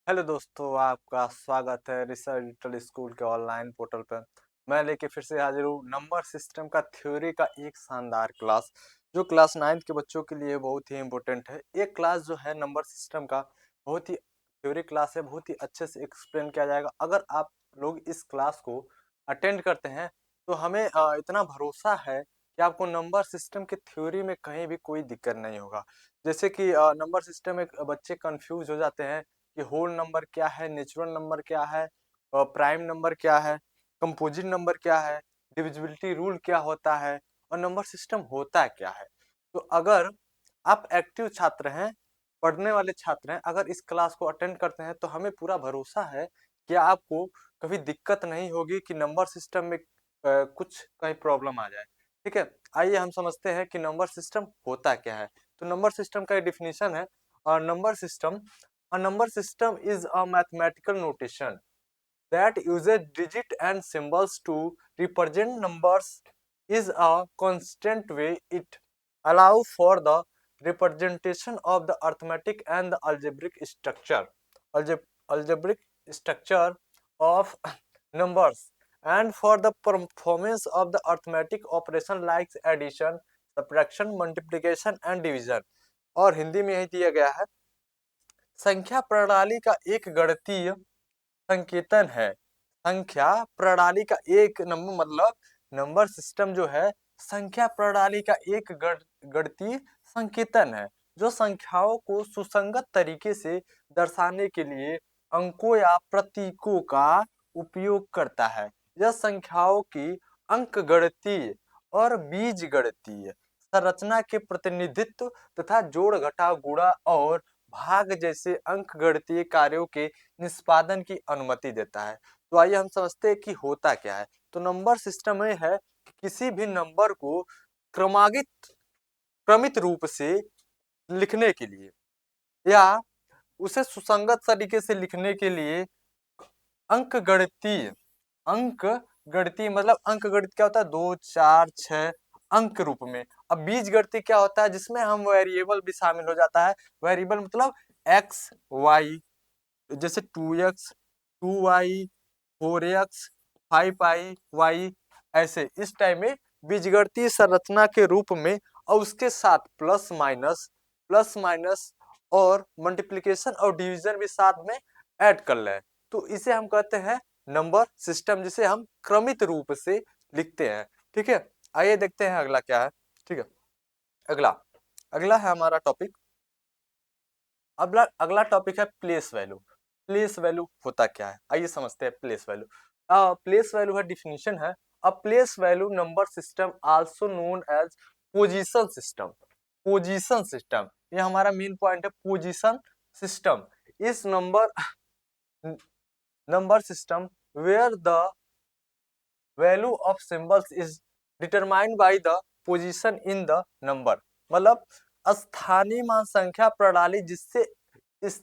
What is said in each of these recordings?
Hello दोस्तों, आपका स्वागत है रिसर्च डिजिटल स्कूल के ऑनलाइन पोर्टल पर। मैं लेके फिर से हाजिर हूँ नंबर सिस्टम का थ्योरी का एक शानदार क्लास, जो क्लास 9th के बच्चों के लिए बहुत ही इम्पोर्टेंट है। एक क्लास जो है नंबर सिस्टम का बहुत ही थ्योरी क्लास है, बहुत ही अच्छे से एक्सप्लेन किया जाएगा। अगर आप लोग इस क्लास को अटेंड करते हैं तो हमें इतना भरोसा है कि आपको नंबर सिस्टम के थ्योरी में कहीं भी कोई दिक्कत नहीं होगा। जैसे कि नंबर सिस्टम में बच्चे कंफ्यूज हो जाते हैं कि होल नंबर क्या है, नेचुरल नंबर क्या है, प्राइम नंबर क्या है, कंपोजिट नंबर क्या है, डिविजिबिलिटी रूल क्या होता है और नंबर सिस्टम होता क्या है। तो अगर आप एक्टिव छात्र हैं, पढ़ने वाले छात्र हैं, अगर इस क्लास को अटेंड करते हैं तो हमें पूरा भरोसा है कि आपको कभी दिक्कत नहीं होगी कि नंबर सिस्टम में कुछ कहीं प्रॉब्लम आ जाए। ठीक है, आइए हम समझते हैं कि नंबर सिस्टम होता क्या है। तो नंबर सिस्टम का डिफिनीशन है, और number system A number system is a mathematical notation that uses digits and symbols to represent numbers. Is a constant way it allows for the representation of the arithmetic and the algebraic structure of numbers, and for the performance of the arithmetic operation like addition, subtraction, multiplication and division। और हिंदी में यही दिया गया है, संख्या प्रणाली का एक गणितीय संकेतन है। संख्या प्रणाली का एक नंबर मतलब नंबर सिस्टम जो है संख्या प्रणाली का एक गणितीय संकेतन है, जो संख्याओं को सुसंगत तरीके से दर्शाने के लिए अंकों या प्रतीकों का उपयोग करता है। यह संख्याओं की अंकगणितीय और बीजगणितीय संरचना के प्रतिनिधित्व तथा जोड़ घटाव गुणा और भाग जैसे अंकगणितीय कार्यों के निष्पादन की अनुमति देता है। तो आइए हम समझते हैं कि होता क्या है। तो नंबर सिस्टम में है कि किसी भी नंबर को क्रमागित क्रमित रूप से लिखने के लिए या उसे सुसंगत तरीके से लिखने के लिए अंकगणितीय अंक गणितीय मतलब अंक गणित क्या होता है, 2 4 6 अंक रूप में। अब बीज गणितीय क्या होता है, जिसमें हम वेरिएबल भी शामिल हो जाता है। वेरिएबल मतलब एक्स वाई, जैसे 2x 2y 4x 5i y, ऐसे इस टाइम में बीजगणितीय संरचना के रूप में, और उसके साथ प्लस माइनस और मल्टीप्लिकेशन और डिवीजन भी साथ में ऐड कर लें, तो इसे हम कहते हैं नंबर सिस्टम, जिसे हम क्रमित रूप से लिखते हैं। ठीक है, आइए देखते हैं अगला क्या है। ठीक है, अगला अगला है हमारा टॉपिक। अगला अगला टॉपिक है प्लेस वैल्यू। प्लेस वैल्यू होता क्या है, आइए समझते हैं प्लेस वैल्यू। प्लेस वैल्यू है डिफिनीशन है, a place value number system also known as position system. Position system, ये हमारा मेन पॉइंट है। Position system is number system where the value of symbols is determined by the position in the number. मतलब स्थानीय मान संख्या प्रणाली, जिससे इस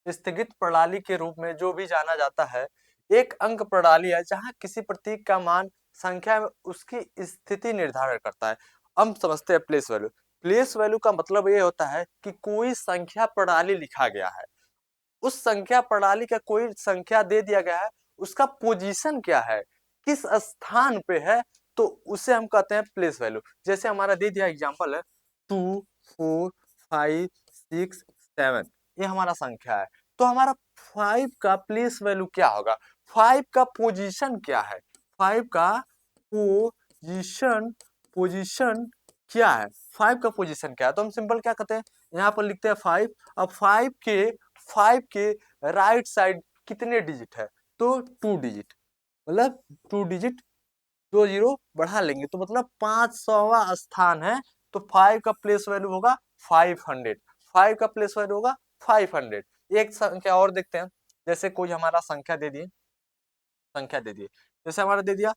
स्थगित प्रणाली के रूप में जो भी जाना जाता है। एक अंक प्रणाली है जहां किसी प्रतीक का मान संख्या में उसकी स्थिति निर्धारण करता है। हम समझते हैं प्लेस वैल्यू। प्लेस वैल्यू का मतलब ये होता है कि कोई संख्या प्रणाली लिखा गया है, उस संख्या प्रणाली का कोई संख्या दे दिया गया है, उसका पोजीशन क्या है, किस स्थान पे है, तो उसे हम कहते हैं प्लेस वैल्यू। जैसे हमारा दे दिया एग्जांपल है 2 4 5 6 7, ये हमारा संख्या है। तो हमारा 5 का प्लेस वैल्यू क्या होगा, 5 का पोजीशन क्या है, 5 का पोजीशन पोजीशन क्या है, 5 का पोजीशन क्या है। तो हम सिंपल क्या कहते हैं, यहाँ पर लिखते हैं 5। अब 5 के राइट साइड कितने डिजिट है, तो 2 डिजिट, मतलब 2 डिजिट 2 जीरो बढ़ा लेंगे तो मतलब 500वां स्थान है। तो 5 का प्लेस वैल्यू होगा 500। 5 का प्लेस वैल्यू होगा 500। एक संख्या और देखते हैं, जैसे कोई हमारा संख्या दे दिए, जैसे हमारा दे दिया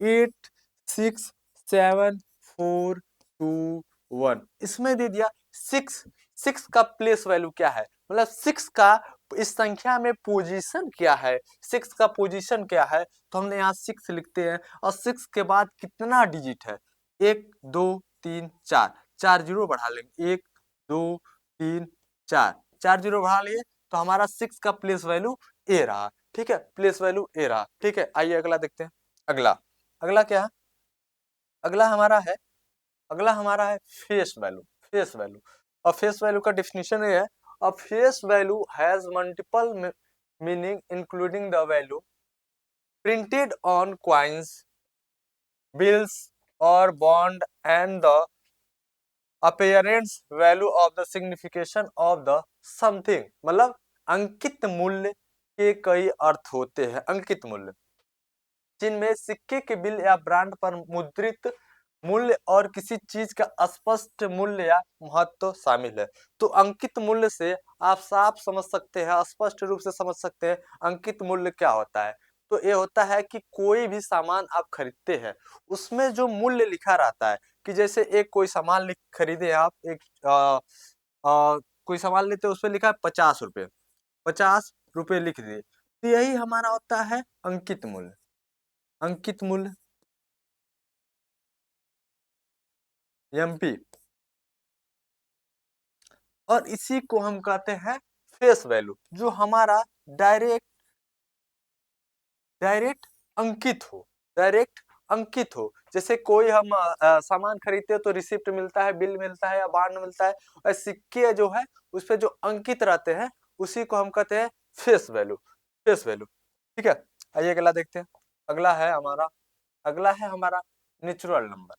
8 6 7 4 2 1, इसमें दे दिया 6। 6 का प्लेस वैल्यू क्या है, मतलब 6 का इस संख्या में पोजीशन क्या है, 6 का पोजीशन क्या है। तो हमने यहाँ 6 लिखते हैं, और 6 के बाद कितना डिजिट है, 1 2 3 4, 4 जीरो बढ़ा लेंगे, 1 2 3 4, 4 जीरो बढ़ा लिए। तो हमारा 6 का प्लेस वैल्यू ए रहा, ठीक है, प्लेस वैल्यू ए रहा, ठीक है। आइए अगला देखते हैं। अगला अगला क्या है? अगला हमारा है अगला हमारा है फेस वैल्यू। फेस वैल्यू, और फेस वैल्यू का डेफिनेशन ये है, अ face value has multiple meaning including the value printed on coins, bills or bond and the appearance value of the signification of the something। मतलब अंकित मूल्य के कई अर्थ होते हैं। अंकित मूल्य जिनमें सिक्के के बिल या ब्रांड पर मुद्रित मूल्य और किसी चीज का स्पष्ट मूल्य या महत्व शामिल है। तो अंकित मूल्य से आप साफ समझ सकते हैं, स्पष्ट रूप से समझ सकते हैं अंकित मूल्य क्या होता है। तो ये होता है कि कोई भी सामान आप खरीदते हैं उसमें जो मूल्य लिखा रहता है, कि जैसे एक कोई सामान खरीदे आप, एक कोई सामान लेते हैं उसपे लिखा है 50 रुपए, 50 रुपए लिख दिए, तो यही हमारा होता है अंकित मूल्य। अंकित मूल्य एमपी, और इसी को हम कहते हैं फेस वैल्यू, जो हमारा डायरेक्ट डायरेक्ट अंकित हो, डायरेक्ट अंकित हो। जैसे कोई हम सामान खरीदते हैं तो रिसिप्ट मिलता है, बिल मिलता है या बॉन्ड मिलता है, और सिक्के जो है उस पे जो अंकित रहते हैं उसी को हम कहते हैं फेस वैल्यू। फेस वैल्यू, ठीक है। आइए अगला देखते हैं। अगला है हमारा नेचुरल नंबर।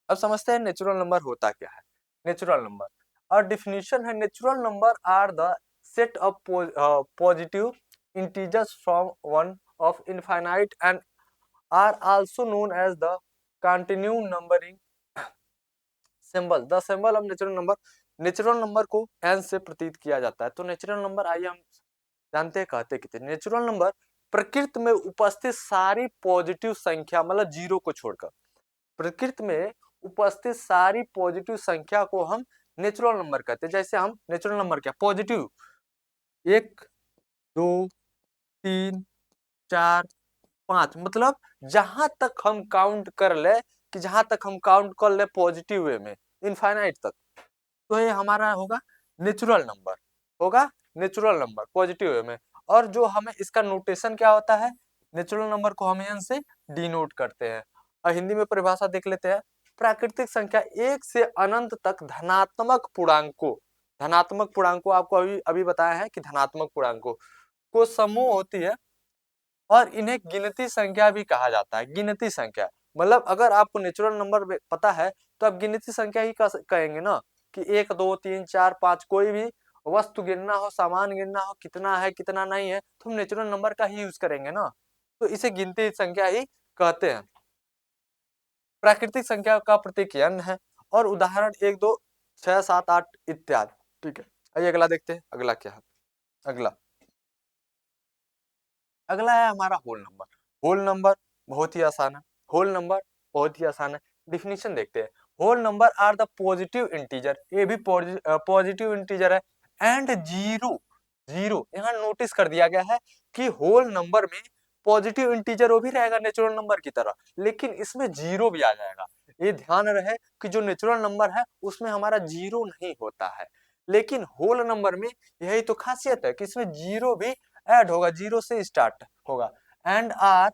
अब समझते हैं नेचुरल नंबर होता क्या है। नेचुरल नंबर और डिफिनीशन है, natural number are the set of positive integers from one of infinite and are also known as the continue numbering symbol. The symbol of natural number, natural number को N से प्रतीत किया जाता है। तो natural number आइए हम जानते हैं, कहते कितने। नेचुरल नंबर प्रकृति में उपस्थित सारी पॉजिटिव संख्या, मतलब जीरो को छोड़कर, प्रकृति में उपस्थित सारी पॉजिटिव संख्या को हम नेचुरल नंबर कहते हैं। जैसे हम नेचुरल नंबर क्या, पॉजिटिव 1 2 3 4 5, मतलब जहां तक हम काउंट कर ले, कि जहां तक हम काउंट कर ले पॉजिटिव वे में इनफाइनाइट तक, तो ये हमारा होगा नेचुरल नंबर, होगा नेचुरल नंबर पॉजिटिव वे में। और जो हमें इसका नोटेशन क्या होता है, नेचुरल नंबर को हम एन से डिनोट करते हैं। और हिंदी में परिभाषा देख लेते हैं। प्राकृतिक संख्या एक से अनंत तक धनात्मक पूर्णांकों आपको अभी अभी बताया है कि धनात्मक पूर्णांकों को समूह होती है, और इन्हें गिनती संख्या भी कहा जाता है। गिनती संख्या मतलब अगर आपको नेचुरल नंबर पता है तो आप गिनती संख्या ही कहेंगे ना, कि 1 2 3 4 5, कोई भी वस्तु गिनना हो, सामान गिनना हो, कितना है कितना नहीं है, तो हम नेचुरल नंबर का ही यूज करेंगे ना। तो इसे गिनती संख्या ही कहते हैं। प्राकृतिक संख्या का प्रतीक n है, और उदाहरण 1 2 6 7 8 इत्यादि, ठीक है। आइए अगला देखते हैं। अगला क्या है? अगला अगला है हमारा होल नंबर। होल नंबर बहुत ही आसान है। होल नंबर बहुत ही आसान है। डिफिनीशन देखते हैं। Whole number are the positive integer, ये भी पॉजिटिव इंटीजर है। एंड जीरो, जीरो यहाँ नोटिस कर दिया गया है कि होल नंबर में पॉजिटिव इंटीजर वो भी रहेगा नेचुरल नंबर की तरह, लेकिन इसमें जीरो भी आ जाएगा। ये ध्यान रहे कि जो नेचुरल नंबर है उसमें हमारा जीरो नहीं होता है, लेकिन होल नंबर में यही तो खासियत है कि इसमें जीरो भी ऐड होगा, जीरो से स्टार्ट होगा। And are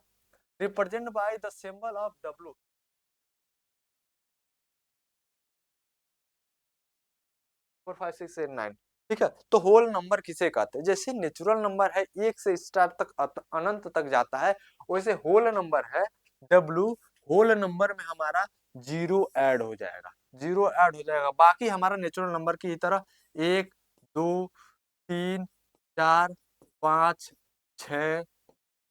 represent by the symbol of W 4 5 6 7 9, ठीक है। तो होल नंबर किसे कहते हैं? जैसे नेचुरल नंबर है एक से स्टार तक अनंत तक जाता है, वैसे होल नंबर है डब्ल्यू, होल नंबर में हमारा जीरो ऐड हो जाएगा, जीरो ऐड हो जाएगा। बाकी हमारा नेचुरल नंबर की तरह 1 2 3 4 5 6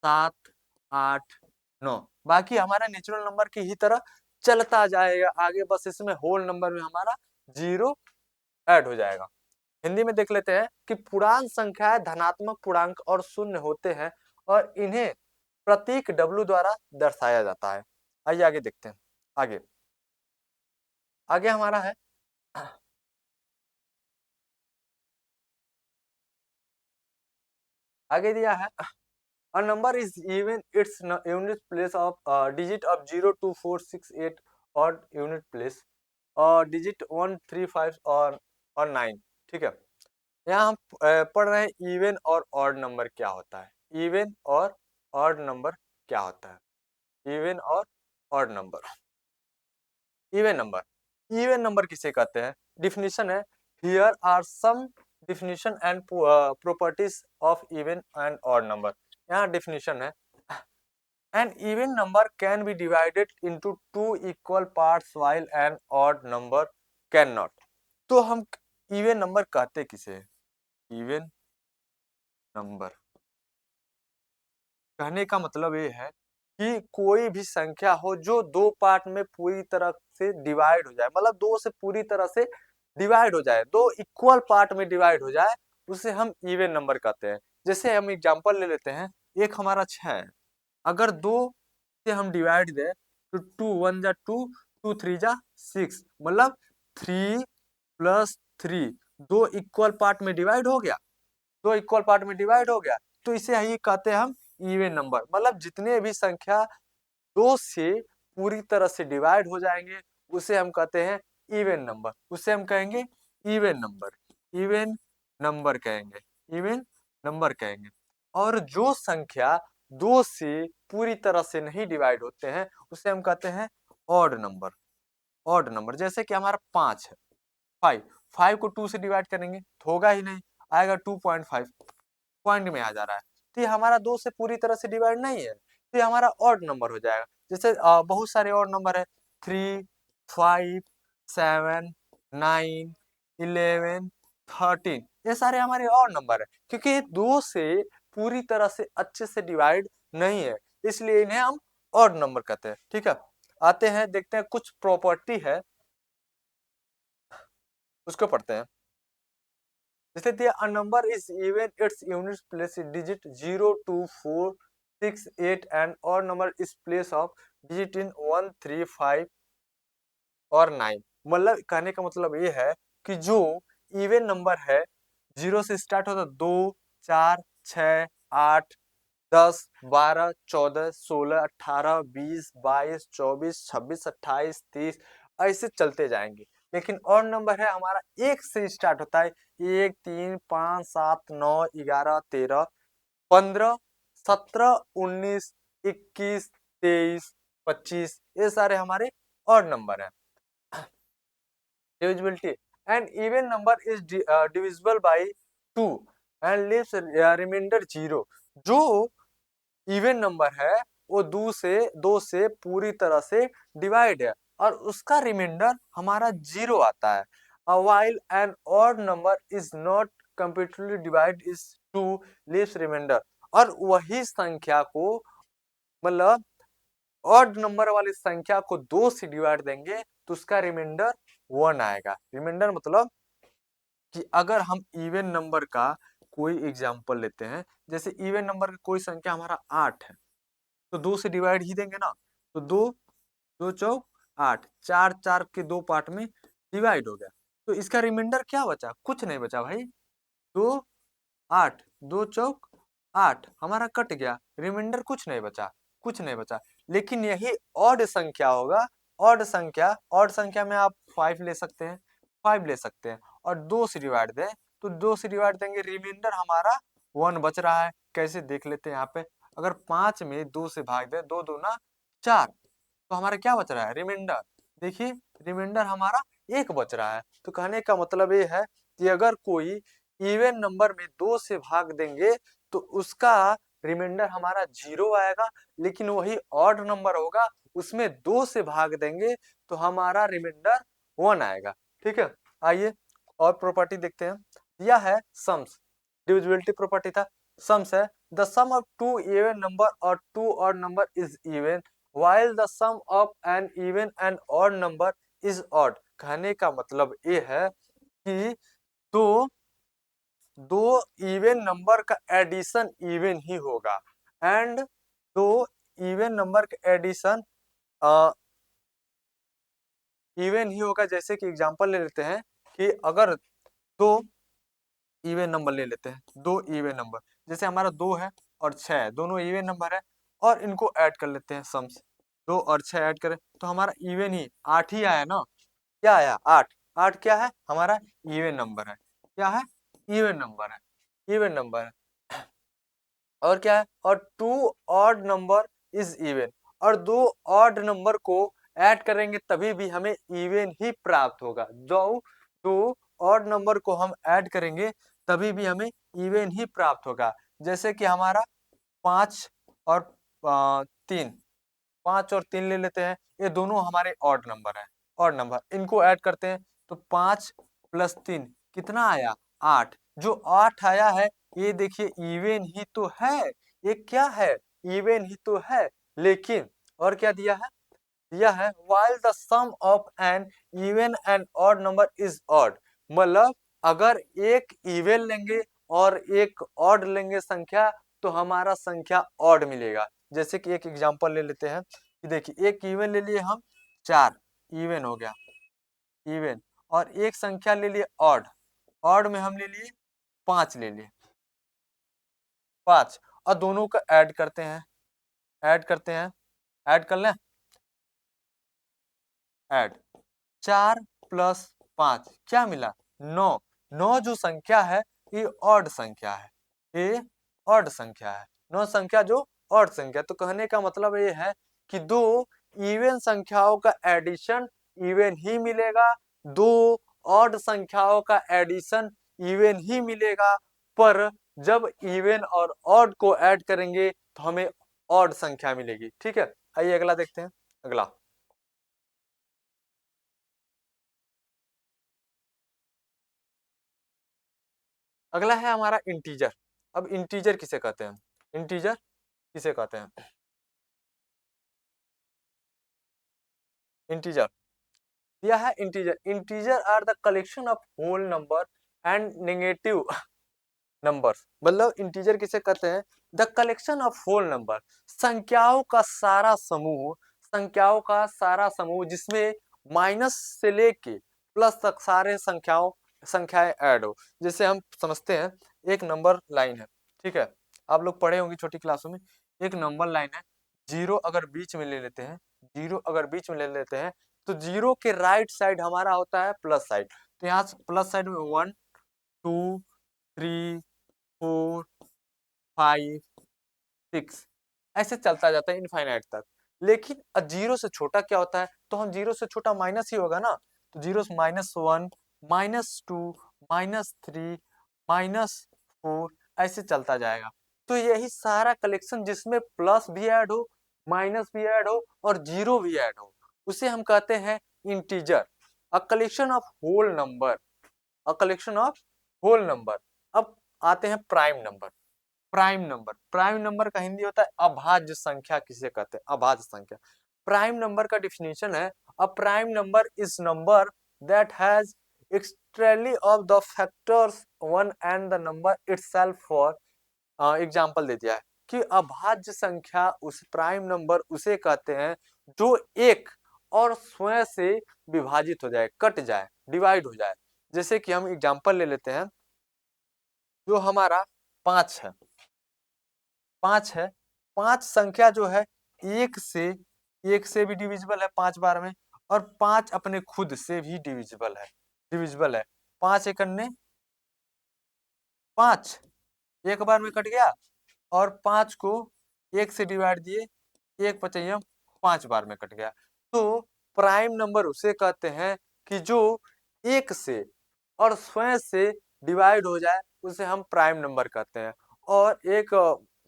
7 8 9, बाकी हमारा नेचुरल नंबर की ही तरह चलता जाएगा आगे, बस इसमें होल नंबर में हमारा जीरो ऐड हो जाएगा। हिंदी में देख लेते हैं कि पूर्णांक संख्याएं धनात्मक पूर्णांक और शून्य होते हैं, और इन्हें प्रतीक डब्ल्यू द्वारा दर्शाया जाता है। आइए आगे देखते हैं। आगे आगे हमारा है, आगे दिया है, a number is even its unit place of digit of 0 2 4 6 8 और unit place और digit 1 3 5 और 9, ठीक है। यहाँ हम पढ़ रहे हैं इवन और ऑड नंबर क्या होता है। इवन और ऑड नंबर क्या होता है। इवन और odd number. Even number, even number किसे कहते हैं? डिफिनीशन है, here are some definition and properties of even and odd number. यहाँ डिफिनीशन है, an even number can be divided into two equal parts while an odd number cannot। तो हम even number कहते किसे हैं? इवन नंबर कहने का मतलब ये है कि कोई भी संख्या हो जो दो पार्ट में पूरी तरह से डिवाइड हो जाए, मतलब दो से पूरी तरह से डिवाइड हो जाए, दो इक्वल पार्ट में डिवाइड हो जाए, उसे हम इवन नंबर कहते हैं। जैसे हम एग्जांपल ले लेते हैं, एक हमारा 6 है, अगर दो से हम डिवाइड दें तो 2 1 जा 2, 2 3 जा 6, मतलब 3 + 3 दो इक्वल पार्ट में डिवाइड हो गया, दो इक्वल पार्ट में डिवाइड हो गया, तो इसे ही कहते हैं हम इवन नंबर। मतलब जितने भी संख्या दो से पूरी तरह से डिवाइड हो जाएंगे उसे हम कहते हैं इवन नंबर, उसे हम कहेंगे इवन नंबर, इवन नंबर कहेंगे, इवन नंबर कहेंगे। और जो संख्या दो से पूरी तरह से नहीं डिवाइड होते हैं उसे हम कहते हैं ऑड नंबर, ऑड नंबर। जैसे कि हमारा 5 है, 5, 5 को 2 से डिवाइड करेंगे तो होगा ही नहीं, आएगा 2.5, पॉइंट में आ जा रहा है, तो ये हमारा दो से पूरी तरह से डिवाइड नहीं है, तो ये हमारा ऑड नंबर हो जाएगा। जैसे बहुत सारे ऑड नंबर है, 3 5 7 9 11 13, ये सारे हमारे ऑड नंबर है, क्योंकि ये दो से पूरी तरह से अच्छे से डिवाइड नहीं है, इसलिए इन्हें हम ऑड नंबर कहते हैं। ठीक है, आते हैं देखते हैं कुछ प्रॉपर्टी है उसको पढ़ते हैं। जैसे दिया a number is even its unit place digit 0 2 4 6 8 and odd number is place of digit in 1 3 5 और 9। मतलब कहने का मतलब ये है कि जो इवन नंबर है, 0 से स्टार्ट होता है, 2 4 6 8 10 12 14 16 18 20 22 24 26 28 30, ऐसे चलते जाएंगे। लेकिन और नंबर है हमारा 1 से स्टार्ट होता है, 1 3 5 7 9 11 13 15 17 19 21 23 25, ये सारे हमारे और नंबर है। divisibility, an even number is divisible by 2 and leaves remainder 0। जो इवन नंबर है वो दो से पूरी तरह से डिवाइड है और उसका रिमाइंडर हमारा 0 आता है। while an odd number is not completely divided is 2 leaves remainder। और वही संख्या को, मतलब ऑड नंबर वाली संख्या को दो से डिवाइड देंगे तो उसका रिमाइंडर 1 आएगा। रिमाइंडर मतलब कि अगर हम इवन नंबर का कोई एग्जांपल लेते हैं, जैसे इवन नंबर का कोई संख्या हमारा 8 है, तो दो से डिवाइड ही देंगे ना, तो दो, दो चौक 8, चार चार के दो पार्ट में डिवाइड हो गया, तो इसका रिमाइंडर क्या बचा? कुछ नहीं बचा भाई, दो 8, दो चौक 8 हमारा कट गया, रिमाइंडर कुछ नहीं बचा, कुछ नहीं बचा। लेकिन यही ऑड संख्या होगा, ऑड संख्या में आप 5 ले सकते हैं, 5 ले सकते हैं, और दो से डिवाइड दें तो दो से डिवाइड देंगे, रिमाइंडर हमारा 1 बच रहा है। कैसे देख लेते हैं यहाँ पे, अगर 5 में 2 से भाग दें, 2 दूना 4, तो हमारा क्या बच रहा है? रिमाइंडर। देखिए रिमाइंडर हमारा 1 बच रहा है। तो कहने का मतलब ये है कि अगर कोई इवन नंबर में 2 से भाग देंगे तो उसका रिमाइंडर हमारा 0 आएगा, लेकिन वही ऑड नंबर होगा उसमें 2 से भाग देंगे तो हमारा रिमाइंडर 1 आएगा। ठीक है, आइए और प्रॉपर्टी देखते हैं। यह है सम्स, डिविजिबिलिटी प्रॉपर्टी था। सम्स है, the sum of two even number और two odd number is even while the sum of an even and odd number is odd। कहने का मतलब ये है कि दो दो इवन नंबर का एडिशन इवन ही होगा, एंड दो इवन नंबर का एडिशन इवन ही होगा। जैसे कि एग्जांपल ले लेते हैं कि अगर दो इवन नंबर ले लेते हैं, दो इवन नंबर, जैसे हमारा 2 है और 6 है, दोनों इवन नंबर है, और इनको ऐड कर लेते हैं सम्स, 2 और 6 ऐड करें तो हमारा इवन ही 8 ही आया ना। क्या आया? 8। 8 क्या है? हमारा इवन नंबर है। क्या है? इवन नंबर है, इवन नंबर है। और क्या है, और two odd number is even, और दो ऑड नंबर को ऐड करेंगे तभी भी हमें इवन ही प्राप्त होगा। जो दो ऑड नंबर को हम ऐड करेंगे तभी भी हमें इवन ही प्राप्त होगा। जैसे कि हमारा 5 और 3, 5 और 3 ले लेते हैं, ये दोनों हमारे ऑड नंबर है, ऑड नंबर, इनको ऐड करते हैं तो 5 प्लस 3 कितना आया, 8। जो 8 आया है ये देखिए इवन ही तो है, ये क्या है, इवन ही तो है। लेकिन और क्या दिया है, दिया है while the sum of an even and odd number is odd, मतलब अगर एक इवन लेंगे और एक ऑड लेंगे संख्या तो हमारा संख्या ऑड मिलेगा। जैसे कि एक एग्जांपल ले लेते हैं कि देखिए एक इवन ले लिए हम 4, इवन हो गया, इवन, और एक संख्या ले लिए ऑड, ऑड में हम ले लिए 5 ले लिए, 5, और दोनों का ऐड करते हैं, ऐड करते हैं, ऐड कर लें, ऐड 4 प्लस 5 क्या मिला, 9। 9 जो संख्या है ये ऑड संख्या है, ये ऑड संख्या है, 9 संख्या जो ऑड संख्या। तो कहने का मतलब ये है कि दो इवन संख्याओं का एडिशन इवन ही मिलेगा, दो ऑड संख्याओं का एडिशन इवन ही मिलेगा, पर जब इवन और ऑड को ऐड करेंगे तो हमें ऑड संख्या मिलेगी। ठीक है, आइए अगला देखते हैं। अगला, अगला है हमारा इंटीजर। अब इंटीजर किसे कहते हैं, इंटीजर किसे कहते हैं, इंटीजर यह है integer. Integer are the collection of whole number and negative numbers, मतलब इंटीजर किसे कहते हैं, the collection of whole number, संख्याओं का सारा समूह, संख्याओं का सारा समूह जिसमें माइनस से लेके प्लस तक सारे संख्याएं ऐड हो। जैसे हम समझते हैं एक नंबर लाइन है, ठीक है, आप लोग पढ़े होंगे छोटी क्लासों में, एक नंबर लाइन है, जीरो अगर बीच में ले लेते हैं, जीरो अगर बीच में ले लेते हैं तो जीरो के राइट साइड हमारा होता है प्लस साइड, तो यहाँ प्लस साइड में 1 2 3 4 5 6 ऐसे चलता जाता है इनफाइनाइट तक। लेकिन जीरो से छोटा क्या होता है, तो हम जीरो से छोटा माइनस ही होगा ना, तो जीरो से -1 -2 -3 -4 ऐसे चलता जाएगा। तो यही सारा कलेक्शन जिसमें प्लस भी ऐड हो, माइनस भी ऐड हो और जीरो भी ऐड हो, उसे हम कहते हैं integer, a collection of whole number, a collection of whole number. अब आते हैं prime number. Prime number, prime number का हिंदी होता है अभाज्य संख्या किसे कहते हैं, अभाज्य संख्या। प्राइम नंबर का डिफिनेशन है, a prime number is number that has exactly of the factors 1 and the number itself for, example दे दिया है कि अभाज्य संख्या उस प्राइम नंबर उसे कहते हैं जो एक और स्वयं से विभाजित हो जाए, कट जाए, डिवाइड हो जाए। जैसे कि हम एग्जाम्पल ले लेते हैं, जो हमारा 5 है, 5 है, 5 संख्या जो है एक से भी डिविजिबल है 5 बार में, और 5 अपने खुद से भी डिविजिबल है, डिविजिबल है। 5 एकड़ ने 5 एक बार में कट गया, और 5 को एक से डिवाइड दिए, एक पचैया 5 बार में कट गया। तो प्राइम नंबर उसे कहते हैं कि जो एक से और स्वयं से डिवाइड हो जाए उसे हम प्राइम नंबर कहते हैं। और एक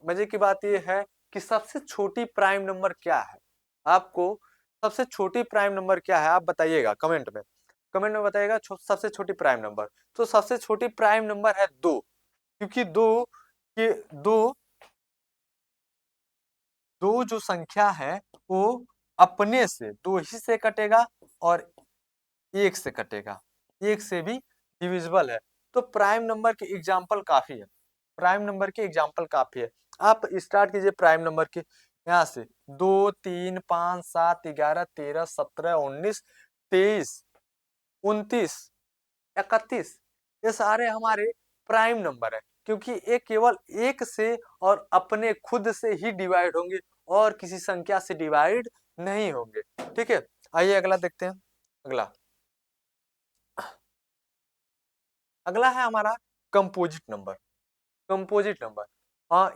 मजे की बात यह है कि सबसे छोटी प्राइम नंबर क्या है, आपको सबसे छोटी प्राइम नंबर क्या है आप बताइएगा कमेंट में, कमेंट में बताइएगा सबसे छोटी प्राइम नंबर। तो सबसे छोटी प्राइम नंबर है 2, क्योंकि के दो दो जो संख्या है वो अपने से दो ही से कटेगा और एक से कटेगा, एक से भी डिविजिबल है। तो प्राइम नंबर के एग्जाम्पल काफी है, प्राइम नंबर के एग्जाम्पल काफी है। आप स्टार्ट कीजिए प्राइम नंबर के, यहाँ से 2 3 5 7 11 13 17 19 23 29 31, ये सारे हमारे प्राइम नंबर है, क्योंकि ये केवल एक से और अपने खुद से ही डिवाइड होंगे और किसी संख्या से डिवाइड नहीं होंगे। ठीक है, आइए अगला देखते हैं। अगला, अगला है हमारा composite number. Composite number.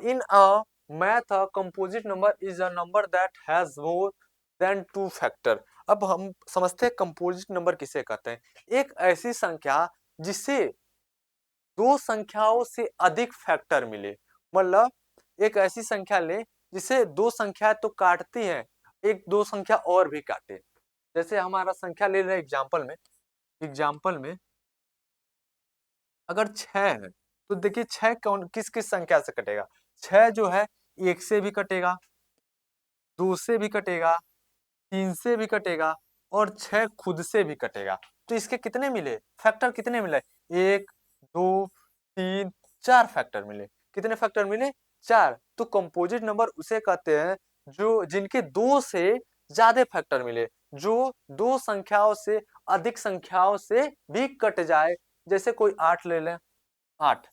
In a math, a composite number is a number that has more than two factor. अब हम समझते हैं कंपोजिट नंबर किसे कहते हैं। एक ऐसी संख्या जिसे दो संख्याओं से अधिक फैक्टर मिले, मतलब एक ऐसी संख्या ले जिसे दो संख्या तो काटती हैं, एक दो संख्या और भी काटे। जैसे हमारा संख्या ले रहे एग्जाम्पल में अगर 6 है तो देखिए 6 कौन किस किस संख्या से कटेगा। 6 जो है 1 से भी कटेगा, 2 से भी कटेगा, 3 से भी कटेगा और 6 खुद से भी कटेगा। तो इसके कितने मिले फैक्टर, कितने मिले, 1 2 3 4 फैक्टर मिले। कितने फैक्टर मिले, 4। तो कंपोजिट नंबर उसे कहते हैं जो जिनके 2 से ज्यादा फैक्टर मिले, जो दो संख्याओं से अधिक संख्याओं से भी कट जाए। जैसे कोई 8 ले लें, 8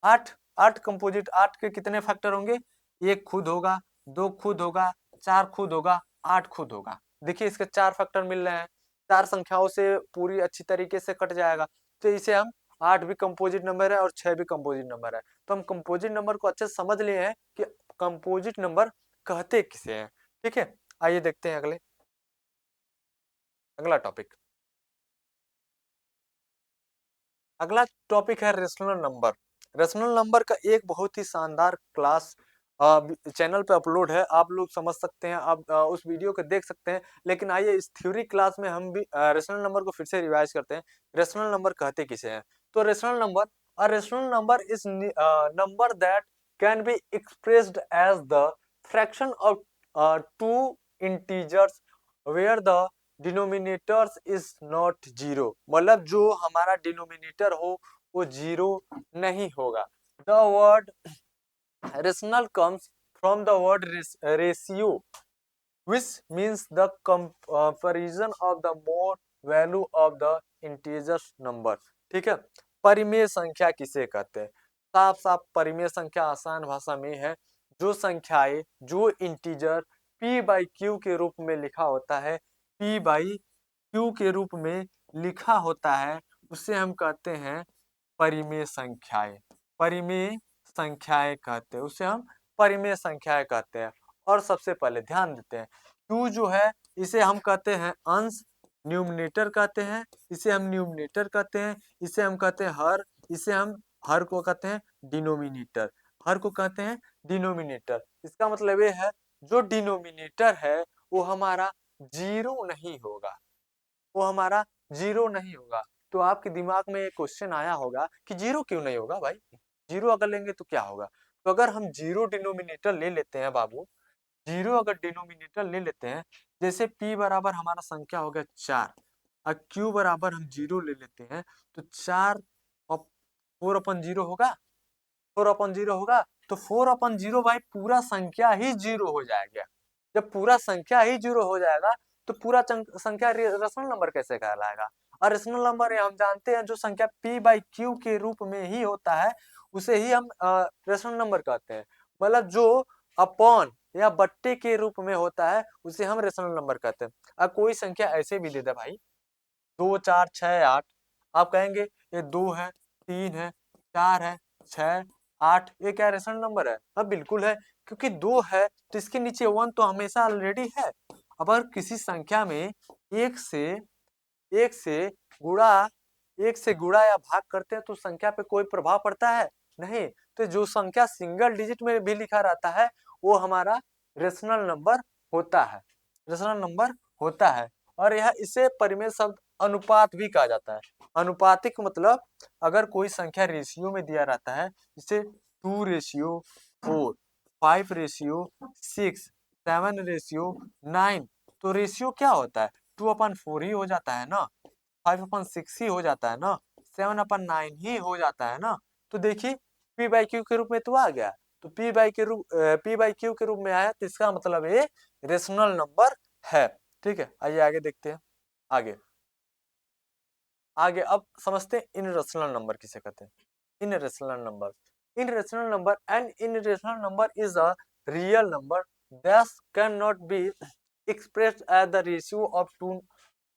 8 8 कंपोजिट 8 के कितने फैक्टर होंगे, 1 खुद होगा, 2 खुद होगा, 4 खुद होगा, 8 खुद होगा। देखिए इसके 4 फैक्टर मिल रहे हैं, 4 संख्याओं से पूरी अच्छी तरीके से कट जाएगा। तो इसे हम 8 भी कंपोजिट नंबर है और 6 भी कंपोजिट नंबर है। तो हम कंपोजिट नंबर को अच्छे से समझ लिए हैं कि कंपोजिट नंबर कहते किसे हैं। ठीक है, आइए देखते हैं अगला टॉपिक। अगला टॉपिक है रेशनल नंबर। रेशनल नंबर का एक बहुत ही शानदार क्लास चैनल पे अपलोड है, आप लोग समझ सकते हैं, आप उस वीडियो को देख सकते हैं। लेकिन आइए इस थ्योरी क्लास में हम भी रेशनल नंबर को फिर से रिवाइज करते हैं। रेशनल नंबर कहते किसे हैं। तो rational number is number that can be expressed as the fraction of two integers where the denominators is not zero. मतलब जो हमारा डिनोमिनेटर हो वो जीरो नहीं होगा। The word rational comes from the word ratio which means the comparison of the more value of the integers number। ठीक है, परिमेय संख्या किसे कहते हैं। साफ साफ परिमेय संख्या आसान भाषा में है जो संख्याएं जो इंटीजर p बाई क्यू के रूप में लिखा होता है, p बाई क्यू के रूप में लिखा होता है, उसे हम कहते हैं परिमेय संख्याएं। परिमेय संख्याएं कहते हैं उसे हम परिमेय संख्याएं कहते हैं। और सबसे पहले ध्यान देते हैं q जो है इसे हम कहते हैं अंश, न्यूमरेटर कहते हैं, इसे हम न्यूमरेटर कहते हैं, इसे हम कहते हैं हर, इसे हम हर को कहते हैं डिनोमिनेटर, हर को कहते हैं डिनोमिनेटर। इसका मतलब ये है जो डिनोमिनेटर है वो हमारा जीरो नहीं होगा, वो हमारा जीरो नहीं होगा। तो आपके दिमाग में एक क्वेश्चन आया होगा कि जीरो क्यों नहीं होगा भाई, जीरो अगर लेंगे तो क्या होगा। तो अगर हम जीरो डिनोमिनेटर ले लेते हैं बाबू, जीरो अगर डिनोमिनेटर ले लेते हैं, जैसे p बराबर हमारा संख्या हो गया 4 और q बराबर हम जीरो ले लेते हैं, तो 4 और 4 अपन जीरो होगा, 4 अपन जीरो होगा। तो 4 अपन जीरो भाई पूरा संख्या ही जीरो हो जाएगा। जब पूरा संख्या ही जीरो हो जाएगा तो पूरा संख्या रेशनल नंबर कैसे कहलाएगा। और रेशनल नंबर हम जानते हैं जो संख्या p बाई क्यू के रूप में ही होता है उसे ही हम रेशनल नंबर कहते हैं। मतलब जो अपॉन या बट्टे के रूप में होता है उसे हम रेशनल नंबर कहते हैं। अब कोई संख्या ऐसे भी दे दे भाई 2 4 6 8, आप कहेंगे ये 2 है, 3 है, 4 है, 6 8, ये क्या रेशनल नंबर है। हाँ बिल्कुल है, क्योंकि 2 है तो इसके नीचे 1 तो हमेशा ऑलरेडी है। अब अगर किसी संख्या में एक से एक से गुणा एक से गुणा या भाग करते हैं तो संख्या पे कोई प्रभाव पड़ता है नहीं। तो जो संख्या सिंगल डिजिट में भी लिखा रहता है वो हमारा रेशनल नंबर होता है, रेशनल नंबर होता है। और यह इसे परिमेय शब्द अनुपात भी कहा जाता है। अनुपातिक मतलब अगर कोई संख्या रेशियो में दिया रहता है, जैसे 2:4, 5:6, 7:9, तो रेशियो क्या होता है 2/4 ही हो जाता है ना, 5/6 ही हो जाता है ना, 7/9 ही हो जाता है ना। तो देखिए p बाई क्यू के रूप में तो आ गया, तो p बाई क्यू के रूप में आया तो इसका मतलब ये रेशनल नंबर है। ठीक है, आइए आगे देखते हैं। आगे आगे अब समझते हैं इन रेशनल नंबर किसे कहते हैं। Irrational number, irrational number and irrational number is a real number that can not be expressed as the ratio of two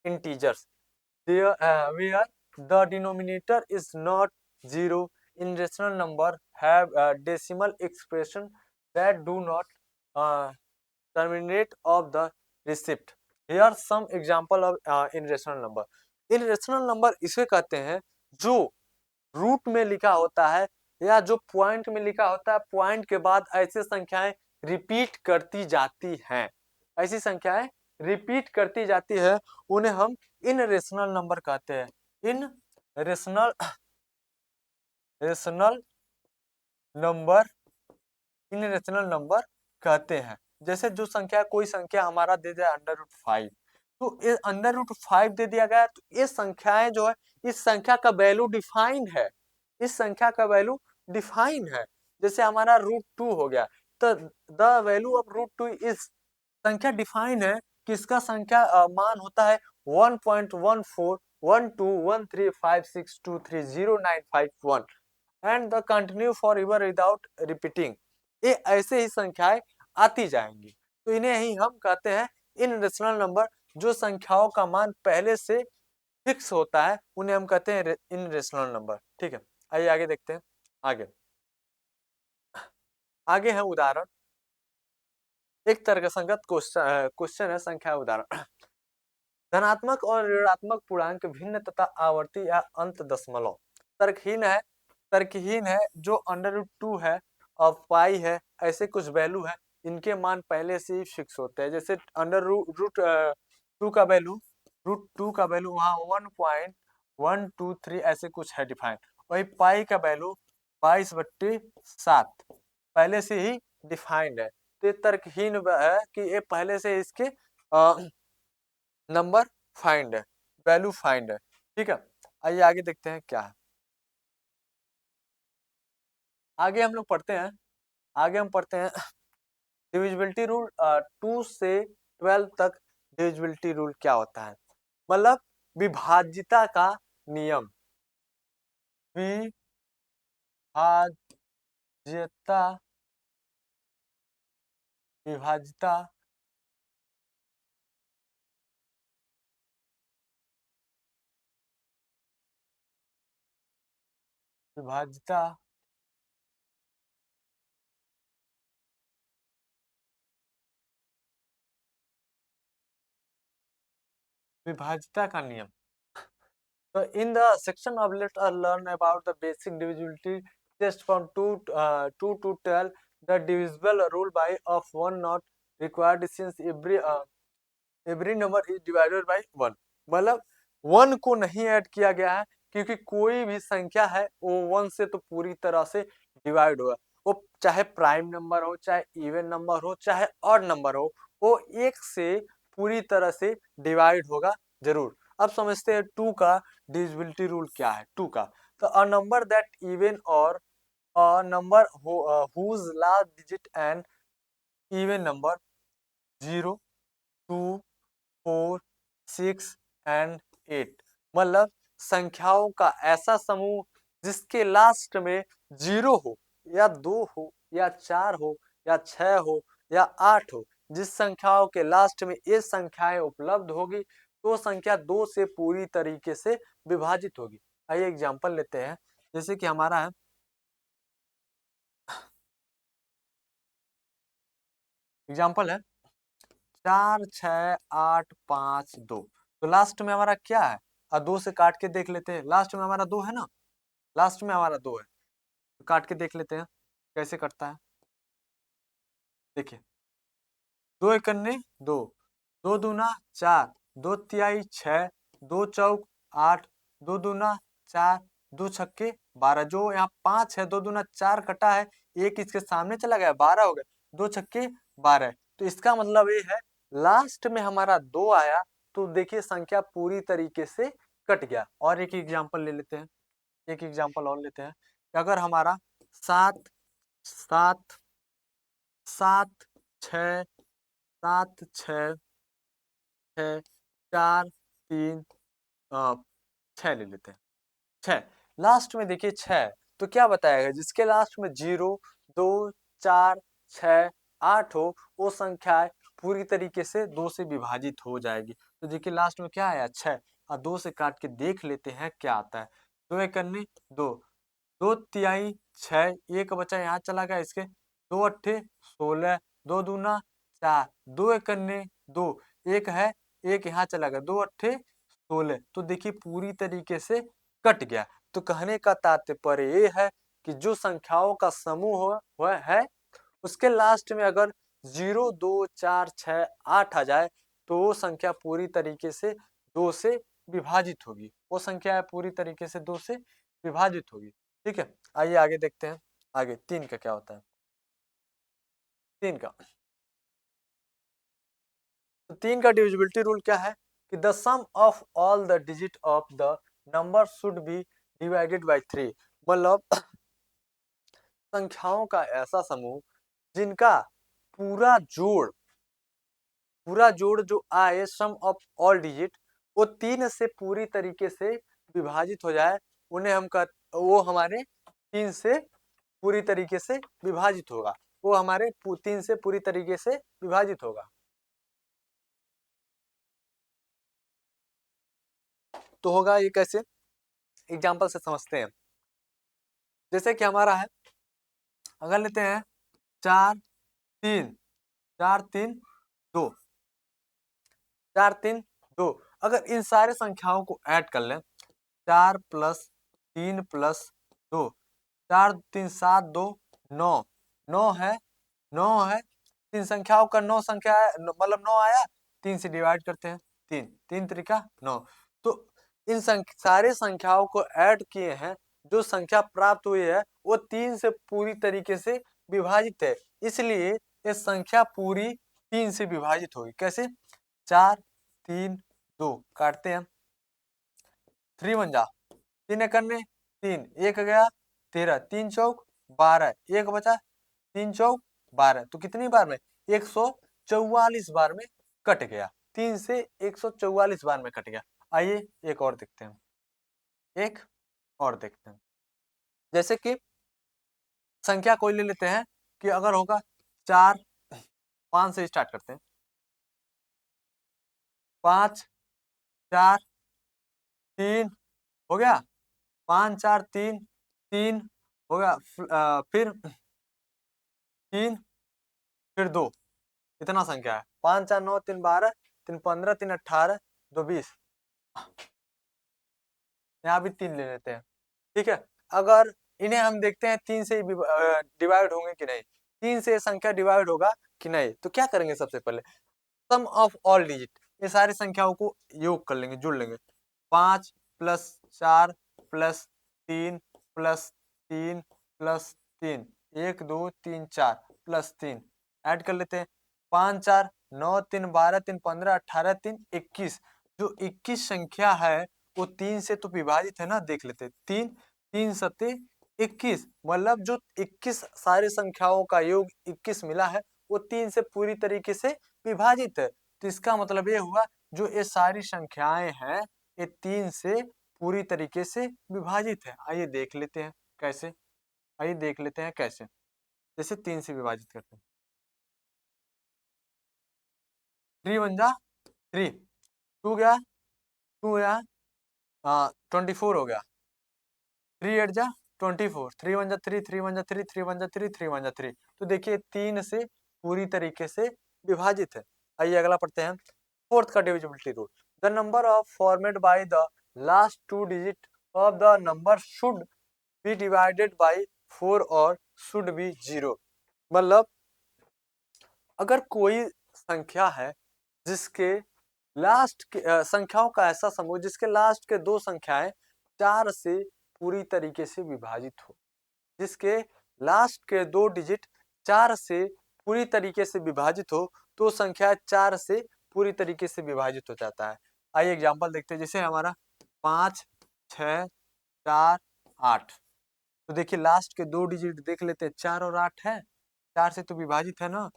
integers there where the denominator is not zero in rational number have a decimal expression that do not terminate of the receipt. Here are some example of irrational number. irrational number इसे कहते हैं जो root में लिखा होता है या जो पॉइंट में लिखा होता है, पॉइंट के बाद ऐसी संख्याएं रिपीट करती जाती हैं, ऐसी संख्याएं रिपीट करती जाती है, उन्हें हम इनरेशनल नंबर कहते हैं। इन रेशनल रेशनल नंबर इनरेशनल नंबर कहते हैं। जैसे जो संख्या कोई संख्या हमारा दे दिया √5, तो ये √5 दे दिया गया, तो ये संख्याएं जो है, इस संख्या का वैल्यू डिफाइंड है, इस संख्या का वैल्यू डिफाइन है। जैसे हमारा √2 हो गया, तो द वैल्यू ऑफ √2 इज, संख्या डिफाइन है कि इसका संख्या मान होता है 1.14121356230951 and the continue for ever without repeating. ये ऐसे ही संख्याएं आती जाएंगी, तो इन्हें ही हम कहते हैं इनरेशनल नंबर। जो संख्याओं का मान पहले से फिक्स होता है उन्हें हम कहते हैं इनरेशनल नंबर। ठीक है, आइए आगे देखते हैं। आगे आगे है उदाहरण, एक तर्कसंगत क्वेश्चन है संख्या उदाहरण। धनात्मक और ऋणात्मक पूर्णांक भिन्न तथा आवर्ती या अंत दशमलव तर्कहीन है जो √2 है और पाई है, ऐसे कुछ वैल्यू है, इनके मान पहले से ही फिक्स होते हैं। जैसे √2 का वैल्यू वहाँ 1.123 ऐसे कुछ है डिफाइन। वही पाई का वैल्यू 22/7 पहले से ही डिफाइंड है। तो ये तर्कहीन है कि ये पहले से इसके नंबर फाइंड है, वैल्यू फाइंड है। ठीक है, आइए आगे देखते हैं क्या है। आगे हम लोग पढ़ते हैं, आगे हम पढ़ते हैं डिविजिबिलिटी रूल। 2 से 12 तक डिविजिबिलिटी रूल क्या होता है, मतलब विभाज्यता का नियम। विभाज्यता विभाज्यता विभाज्यता विभाज्यता का नियम। So in the section of let us learn about the basic divisibility test from 2 to 12. The divisible rule by of 1 not required since every number is divided by 1। मतलब 1 को नहीं ऐड किया गया है क्योंकि कोई भी संख्या है वो 1 से तो पूरी तरह से डिवाइड होगा। वो चाहे प्राइम नंबर हो, चाहे इवन नंबर हो, चाहे ऑड नंबर हो, वो 1 से पूरी तरह से डिवाइड होगा जरूर। अब समझते हैं 2 का डिविजिबिलिटी रूल क्या है। 2 का, तो अ नंबर दैट इवन और a number whose last digit and even number 0, 2, 4, 6 and 8, मतलब संख्याओं का ऐसा समूह जिसके लास्ट में 0 हो या 2 हो या 4 हो या 6 हो या 8 हो, जिस संख्याओं के लास्ट में ये संख्याएं उपलब्ध होगी तो संख्या 2 से पूरी तरीके से विभाजित होगी। आइए एग्जांपल लेते हैं, जैसे कि हमारा है एग्जांपल है 4, 6, 8, 5, 2। तो लास्ट में हमारा क्या है, 2 से काट के देख लेते हैं। लास्ट में हमारा 2 है ना, लास्ट में हमारा 2 है, तो काट के देख लेते हैं कैसे कटता है। देखिए 2 एकन्ने 2, 2 दूना 4, 2 तिहाई 6, 2 चौक 8, 2 दूना 4, 2 छक्के 12। जो यहाँ 5 है, 2 दूना 4 कटा है, एक इसके सामने चला गया, 12 हो गया, 2 छक्के 12। तो इसका मतलब ये है लास्ट में हमारा 2 आया तो देखिए संख्या पूरी तरीके से कट गया। और एक एग्जांपल ले लेते हैं, एक एग्जांपल और लेते हैं कि अगर हमारा 7, 7, 7, 6, 7, 6, 6, 4, 3, 6 ले लेते हैं। 6 लास्ट में देखिए 6, तो क्या बताएगा जिसके लास्ट में 0, 2, 4, 6, 8 हो, वो संख्या पूरी तरीके से 2 से विभाजित हो जाएगी। तो देखिए लास्ट में क्या आया 6, और 2 से काट के देख लेते हैं क्या आता है। 2 एकन्ने 2, 2 तिहाई 6, एक बचा यहाँ चला गया, इसके 2 अट्ठे 16, 2 दूना 4, 2 एकन्ने 2, एक है, एक यहाँ चला गया, 2 अट्ठे 16। तो देखिए पूरी तरीके से कट गया। तो कहने का तात्पर्य ये है कि जो संख्याओं का समूह वह है, उसके लास्ट में अगर 0, 2, 4, 6, 8 आ जाए तो वो संख्या पूरी तरीके से 2 से विभाजित होगी। वो संख्या पूरी तरीके से 2 से विभाजित होगी। ठीक है, आइए आगे देखते हैं। आगे 3 का क्या होता है। 3 का, तो 3 का डिविजिबिलिटी रूल क्या है कि the sum of all the digit of the number should be divided by 3। मतलब संख्याओं का ऐसा समूह जिनका पूरा जोड़ पूरा जोड़ जो आए, सम ऑफ ऑल डिजिट, वो 3 से पूरी तरीके से विभाजित हो जाए, उन्हें हम वो हमारे 3 से पूरी तरीके से विभाजित होगा। वो हमारे 3 से पूरी तरीके से विभाजित होगा। तो होगा ये कैसे, एग्जाम्पल से समझते हैं। जैसे कि हमारा है, अगर लेते हैं 4 3 4 3 2 4 3 2, अगर इन सारे संख्याओं को ऐड कर लें, 4 प्लस 3 प्लस 2, 4 3 7 2 9, 9 है, 9 है, 3 संख्याओं का 9 संख्या है, मतलब 9 आया, 3 से डिवाइड करते हैं, 3 3 त्रिका 9। तो इन सारे संख्याओं को ऐड किए हैं, जो संख्या प्राप्त हुई है वो 3 से पूरी तरीके से विभाजित है, इसलिए ये संख्या पूरी 3 से विभाजित होगी। कैसे, 4 3 2 काटते हैं, 3 1 जा 3 एकन्ने 3, एक गया 13, 3 चौक 12, एक बचा 3 चौक 12, तो कितनी बार में, 144 बार में कट गया। 3 से 144 बार में कट गया। आइए एक और देखते हैं, एक और देखते हैं। जैसे कि संख्या कोई ले लेते हैं कि अगर होगा 4 5 से स्टार्ट करते हैं, 5 4 3 हो गया, 5 4 3 3 हो गया, फिर 3 फिर 2, इतना संख्या है, 5 4 9 3 12 3 15 3 18 2 20, यहाँ भी 3 ले लेते हैं। ठीक है, अगर इन्हें हम देखते हैं 3 से डिवाइड होंगे कि नहीं, 3 से संख्या डिवाइड होगा कि नहीं, तो क्या करेंगे, सबसे पहले सम ऑफ ऑल डिजिट, ये सारी संख्याओं को योग कर लेंगे, जुड़ लेंगे। 5 plus 4 plus 3 plus 3 plus 3, 1 2 3 4 plus 3, add कर लेते हैं, 5 4 9 3 12 3 15 18 3 21, जो 21 संख्या है वो 3 से तो विभाजित है ना, देख लेते हैं, 3 3 सत्ते 21, मतलब जो 21 सारी संख्याओं का योग 21 मिला है वो 3 से पूरी तरीके से विभाजित है। तो इसका मतलब ये हुआ जो ये सारी संख्याएं हैं ये 3 से पूरी तरीके से विभाजित है। आइए देख लेते हैं कैसे, आइए देख लेते हैं कैसे। जैसे 3 से विभाजित करते हैं, 3 1 जा 3, 2 गया 2 गया, 24 हो गया, 3 8 जा 24, 3 1 जा 3 3 1 जा 3 3 1 जा 3 3 1 जा 3, तो देखिए 3 से पूरी तरीके से विभाजित है। आइए अगला पढ़ते हैं, फोर्थ का divisibility rule, the number of format by the last 2 digit of the number should be divided bye 4 और शुड बी 0। मतलब अगर कोई संख्या है जिसके लास्ट के संख्याओं का ऐसा समूह जिसके लास्ट के 2 संख्याएं 4 से पूरी तरीके से विभाजित हो, जिसके लास्ट के 2 डिजिट 4 से पूरी तरीके से विभाजित हो, तो संख्या 4 से पूरी तरीके से विभाजित हो जाता है। आइए एग्जांपल देखते हैं, जैसे हमारा 5 6 4 8, तो देखिए लास्ट के 2 डिजिट देख लेते हैं, 4 और 8 है, 4 से तो विभाजित है ना,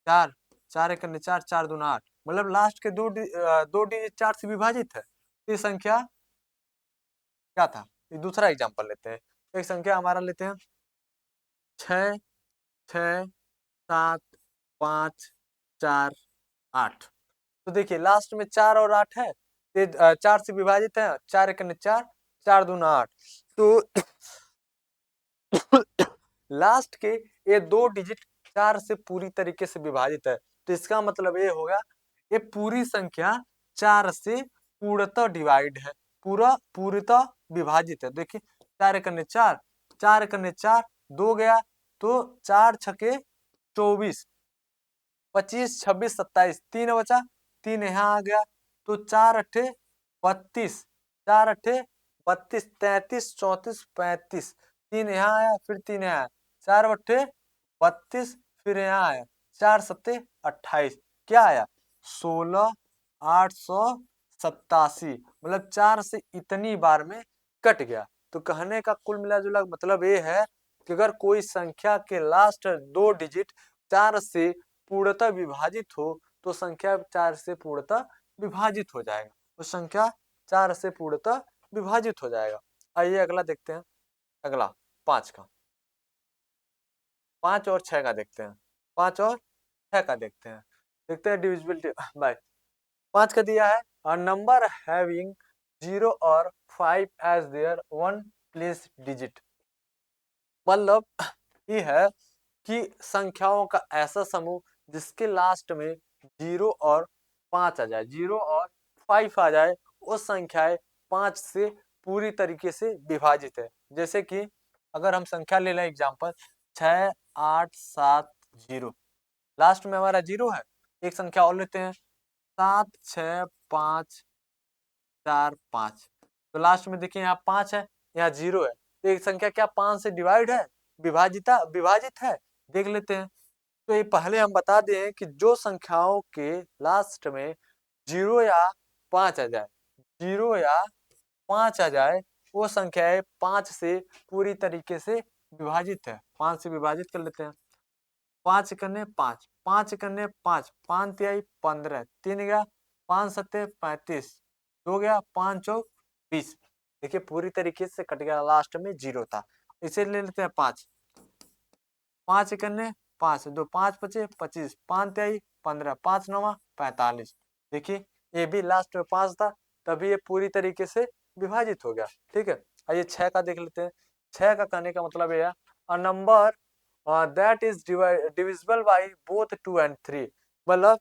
4 4 एकन्ने 4 4 दूना 8, मतलब लास्ट के 2 डिजिट 4 से विभाजित है। तो ये संख्या क्या था, ये दूसरा एग्जांपल लेते हैं, एक संख्या हमारा लेते हैं 6 6 7 5 4 8, तो देखिए लास्ट में 4 और 8 है, ये 4 से विभाजित है, 4 एकन्ने 4 4 दूना 8, तो लास्ट के ये 2 डिजिट 4 से पूरी तरीके से विभाजित है, तो इसका मतलब ये होगा ये पूरी संख्या 4 से पूर्णतः डिवाइड है, पूर्णतः विभाजित है। देखिए 4 एकने 4, 4 एकने 4, 2 गया तो 4 छके 24, 25, 26, 27, 3 बचा, 3 यहाँ आ गया तो 4 अट्ठे 32, 4 अट्ठे 32, 33, 34, 35, 3 यहाँ आया फिर 3 यहाँ आया, 4 अट्ठे 32, फिर यहाँ आया 4 सत्ते 28, क्या आया 16,887, मतलब 4 से इतनी बार में कट गया। तो कहने का कुल मिला जुला मतलब ये है कि अगर कोई संख्या के लास्ट 2 डिजिट 4 से पूर्णतः विभाजित हो तो संख्या 4 से पूर्णतः विभाजित हो जाएगा, तो संख्या 4 से पूर्णतः विभाजित हो जाएगा। आइए अगला देखते हैं, अगला 5 का, 5 और 6 का देखते हैं, 5 और 6 का देखते हैं डिविजिबिलिटी बाय। 5 का दिया है अ नंबर हैविंग 0 और 5 as their one place digit, मतलब ये है कि संख्याओं का ऐसा समूह जिसके लास्ट में 0 और 5 आ जाए, 0 और 5 आ जाए, वो संख्याएं 5 से पूरी तरीके से विभाजित है। जैसे कि अगर हम संख्या ले लें एग्जांपल 6, 8, 7, 0, लास्ट में हमारा 0 है। एक संख्या और लेते हैं 7, 6, 5, 4, 5, तो लास्ट में देखिए यहाँ 5 है, यहाँ 0 है, तो एक संख्या क्या 5 से डिवाइड है, विभाजित है, देख लेते हैं। तो ये पहले हम बता दें कि जो संख्याओं के लास्ट में 0 या 5 आ जाए, 0 या 5 आ जाए, वो संख्याएं 5 से पूरी तरीके से विभाजित है। 5 से विभाजित कर लेते हैं, 5 एकने 5, 5 एकने 5, 5 तिहाई 15, 3 गया 5 सत्ते 35, 2 गया 5 चौक 20, देखिए पूरी तरीके से कट गया, लास्ट में 0 था। इसे ले लेते हैं 5, 5 एकने 5, 2 5 पचे 25, 5 तिहाई 15, 5 नवा 45, देखिए ये भी लास्ट में 5 था, तभी ये पूरी तरीके से विभाजित हो गया। ठीक है, आइए 6 का देख लेते हैं। 6 का कहने का मतलब ये है a number that is divisible by both 2 and 3, मतलब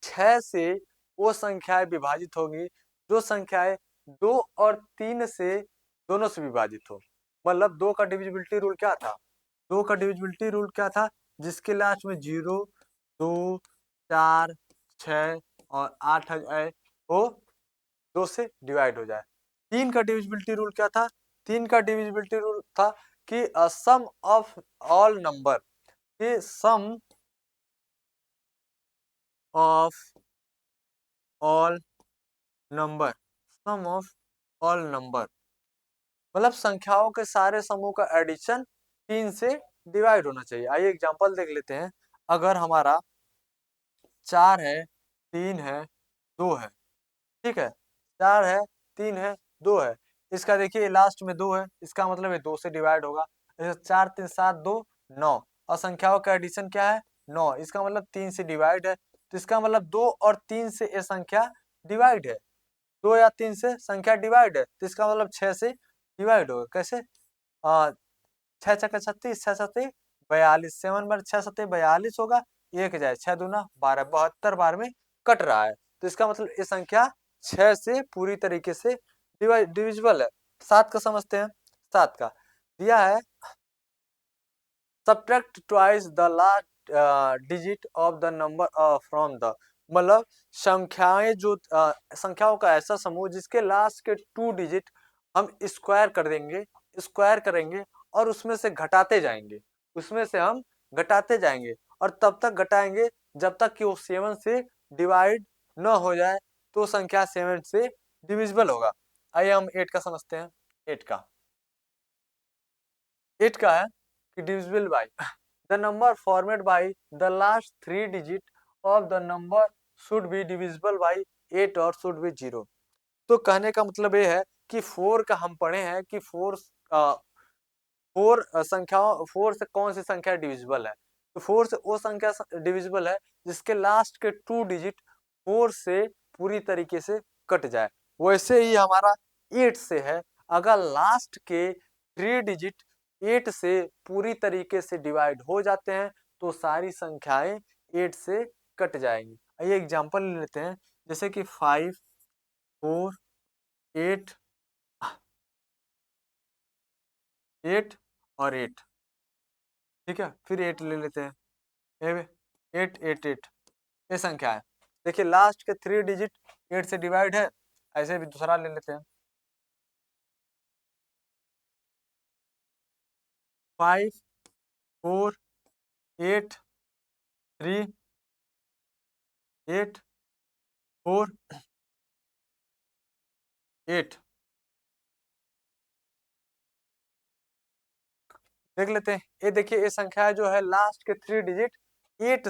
6 से वो संख्याएं विभाजित होगी जो संख्याएं 2 और 3 से दोनों से विभाजित हो। मतलब 2 का डिविजिबिलिटी रूल क्या था, 2 का डिविजिबिलिटी रूल क्या था, जिसके लास्ट में 0, 2, 4, 6 और 8 आ जाए वो 2 से डिवाइड हो जाए। 3 का डिविजिबिलिटी रूल क्या था, 3 का डिविजिबिलिटी रूल था कि सम ऑफ ऑल नंबर, कि sum of all number, sum of all number, मतलब संख्याओं के सारे समूह का एडिशन 3 से डिवाइड होना चाहिए। आइए एग्जांपल देख लेते हैं, अगर हमारा 4 है, 3 है, 2 है, ठीक है, 4 है, 3 है, 2 है, इसका देखिए लास्ट में 2 है, इसका मतलब ये 2 से डिवाइड होगा। जैसे 4 3 7 2 9, और संख्याओं का एडिशन क्या है 9, इसका मतलब 3 से डिवाइड है, तो इसका मतलब 2 और 3 से ये संख्या डिवाइड है, 2 या 3 से संख्या डिवाइड है, तो इसका मतलब 6 से डिवाइड होगा। कैसे, आ, 6 छक्के 36, 6 सत्ते 42, 7 बार 6 सत्ते 42 होगा, एक जाए 6 दूना 12, 72 बार में कट रहा है, तो इसका मतलब ये संख्या 6 से पूरी तरीके से डिविजिबल है। 7 का समझते हैं, 7 का दिया है subtract twice the last digit of the number from the, मतलब संख्याएं जो संख्याओं का ऐसा समूह जिसके लास्ट के 2 डिजिट हम स्क्वायर कर देंगे, स्क्वायर करेंगे और उसमें से घटाते जाएंगे, उसमें से हम घटाते जाएंगे और तब तक घटाएंगे जब तक कि वो 7 से डिवाइड न हो जाए, तो संख्या 7 से डिविजिबल होगा। आइए हम 8 का समझते हैं। 8 का 8 का है कि divisible by the number formed by the last 3 digit of the number should be divisible by 8 और शुड बी 0। तो कहने का मतलब ये है कि 4 का हम पढ़े हैं कि 4 संख्याओं 4 से कौन सी संख्या डिविजिबल है, तो 4 से वो संख्या डिविजिबल है जिसके लास्ट के 2 डिजिट 4 से पूरी तरीके से कट जाए। वैसे ही हमारा 8 से है, अगर लास्ट के 3 डिजिट 8 से पूरी तरीके से डिवाइड हो जाते हैं तो सारी संख्याएं 8 से कट जाएंगी। आइए एग्जांपल ले लेते हैं, जैसे कि 5, 4, 8, 8 और 8। ठीक है, फिर 8 ले लेते हैं, 8, 8, 8 ये संख्या है। देखिए लास्ट के 3 डिजिट 8 से डिवाइड है। ऐसे भी दूसरा ले लेते हैं, 5, 4, 8, 3, 8, 4, 8। देख लेते हैं, ये देखिए ये संख्या जो है लास्ट के 3 डिजिट 8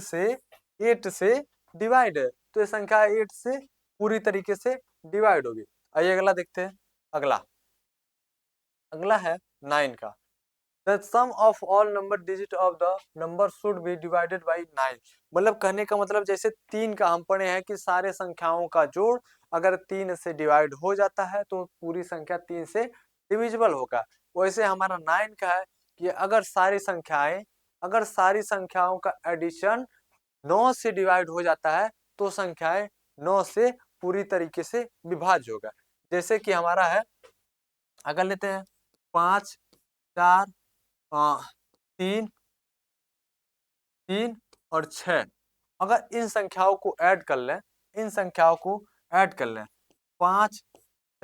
से डिवाइड है, तो ये संख्या 8 से पूरी तरीके से डिवाइड होगी। आइए अगला देखते हैं। अगला अगला है 9 का। The sum of all number digit of the number should be divided by 9। मतलब कहने का मतलब जैसे 3 का हम पढ़े हैं कि सारे संख्याओं का जोड़ अगर 3 से डिवाइड हो जाता है तो पूरी संख्या 3 से डिविजिबल होगा। वैसे हमारा 9 का है कि अगर सारी संख्याओं का एडिशन 9 से डिवाइड हो जाता है तो संख्याएं 9 से पूरी तरीके से विभाज्य होगा। जैसे कि हमारा है, अगर लेते हैं 5, 4, 3, 3 और 6। अगर इन संख्याओं को ऐड कर लें, 5,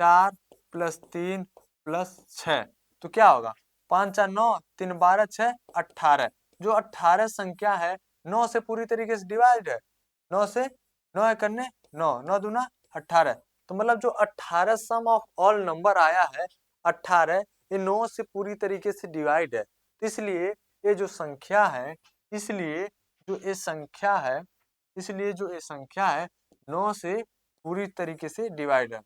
4 प्लस 3 प्लस 6 तो क्या होगा? 5 4 9, 3 12, 6 18। जो 18 संख्या है 9 से पूरी तरीके से डिवाइड है। 9 से 9 करने 9, 9 दूना 18। तो मतलब जो 18 सम ऑफ ऑल नंबर आया है 18, ये 9 से पूरी तरीके से डिवाइड है। इसलिए ये जो संख्या है, इसलिए जो ये संख्या है, इसलिए जो ये संख्या है 9 से पूरी तरीके से डिवाइड है।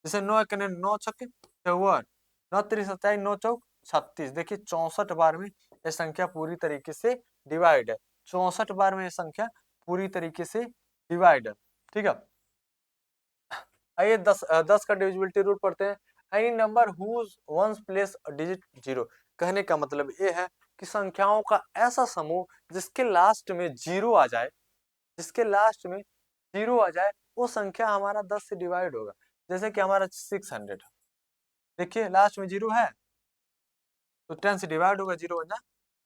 जैसे 9 करने 9 छक्के 54, 9 3 27, 9 चौक 36। देखिए 64 बार में ये संख्या पूरी तरीके से डिवाइड है। 64 बार में ये संख्या पूरी तरीके से डिवाइड है। ठीक है, आइए 10 का डिविजिबिलिटी रूल पढ़ते हैं। Any number whose ones place digit 0। कहने का मतलब ये है कि संख्याओं का ऐसा समूह जिसके लास्ट में 0 आ जाए, जिसके लास्ट में 0 आ जाए, वो संख्या हमारा 10 से डिवाइड होगा। जैसे कि हमारा 600, देखिए लास्ट में 0 है तो 10 से डिवाइड होगा, 0 बना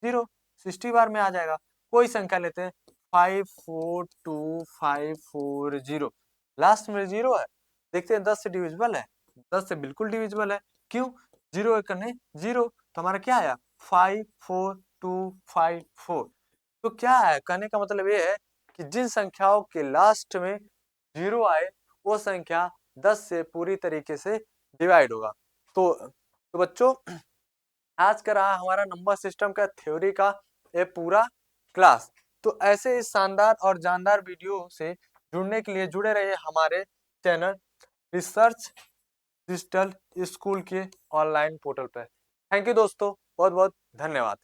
0, 60 बार में आ जाएगा। कोई संख्या लेते हैं 542540, लास्ट में 0 है, देखते हैं 10 से डिविजिबल है, 10 से बिल्कुल डिविजिबल है। क्यों? 0 एक करने 0, तो हमारा क्या आया 54254। तो क्या है, कहने का मतलब ये है कि जिन संख्याओं के लास्ट में 0 आए वो संख्या 10 से पूरी तरीके से डिवाइड होगा। तो बच्चों, आज का रहा हमारा नंबर सिस्टम का थ्योरी का ये पूरा क्लास। तो ऐसे इस शानदार और जानदार वीडियो से जुड़ने के लिए जुड़े रहिए हमारे चैनल रिसर्च डिजिटल स्कूल के ऑनलाइन पोर्टल पर। थैंक यू दोस्तों, बहुत बहुत धन्यवाद।